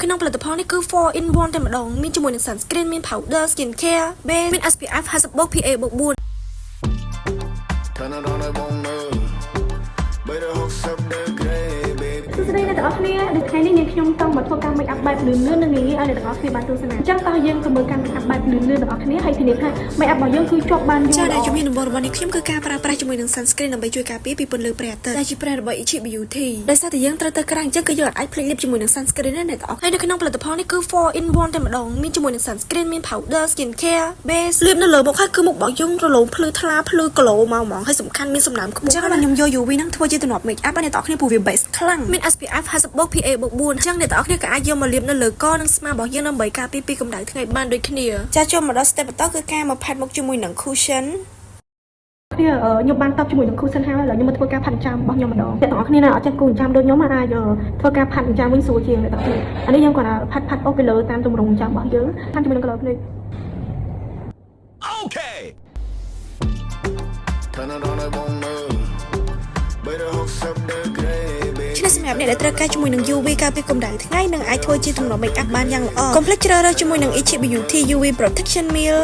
ក្នុងផលិតផលនេះគឺ 4 in 1 តែម្ដងមានជាមួយនឹង sunscreen មាន powder skin care base មាន SPF 50 PA 4 สวัสดีนะแต่ว่าเนี่ยเด็กชายนี่ยังขยมต้องมาทำการเมคอัพแบบลื่นๆนั่นเองอะไรแต่ว่าคือบานตัวสนามจังต่อยังกับมือการเมคอัพแบบลื่นๆแต่ว่าเนี่ยให้ทีนี้ค่ะเมคอัพแบบยังคือจบบานอยู่ใช่ได้จุดมีหนึ่งบนวันนี้ขยมคือการปราบปรามជាមួយនឹង sunscreen ដើម្បីជួយការពារពីពន្លឺព្រះអាទិត្យដែលជាប្រេរបស់ Ichi Beauty ដោយសារតែយើងត្រូវទៅក្រាំងអញ្ចឹងគឺយើងអាចភ្លេចលាបជាមួយនឹង sunscreen ណាអ្នកទាំងអស់ហើយនៅក្នុងផលិតផលនេះគឺ 4 in 1 តែម្ដងមានជាមួយនឹង sunscreen មាន powder skin care base លាបនៅលើមុខហើយគឺមុខរបស់យើងរលោងភ្លឺថ្លាភ្លឺ glow មកហ្មងហើយសំខាន់មានសំណើមខ្ពស់អញ្ចឹងខ្ញុំយក UV ហ្នឹងធ្វើជាទំនាប់ make up អ្នកទាំងអស់គ្នាព្រោះវា base ខ្លាំងមាន SPF 50 PA 4អញ្ចឹងអ្នកទាំងអស់គ្នាក៏អាចយកមកលាបនៅលើកនិងស្មារបស់យើងដើម្បីការពារពីកម្ដៅថ្ងៃបានដូចគ្នាចាចូលមកដល់ step បន្តគឺការមកផាត់មុខជាមួយនឹង cushion គ្នាខ្ញុំបានតបជាមួយនឹង cushion ហើយឥឡូវខ្ញុំមកធ្វើការផាត់ចាំរបស់ខ្ញុំម្ដងអ្នកទាំងអស់គ្នាណាអត់ចេះគូចាំដូចខ្ញុំអាចធ្វើការផាត់ចាំវិញស្រួលជាងអ្នកទាំងអស់គ្នាអានេះខ្ញុំគាត់ផាត់អូសពីលើតាមទម្រង់ចាំរបស់យើងផាត់ជាមួយនឹង color ភ្នែក Okay ឆ្នេះសម្រាប់អ្នកដែលត្រូវការជាមួយនឹង UV ការពារកម្ដៅថ្ងៃនិងអាចធ្វើជាទំនាប់ make up បានយ៉ាងល្អកុំភ្លេចជ្រើសរើសជាមួយនឹង Ichi Beauty UV Protection Meal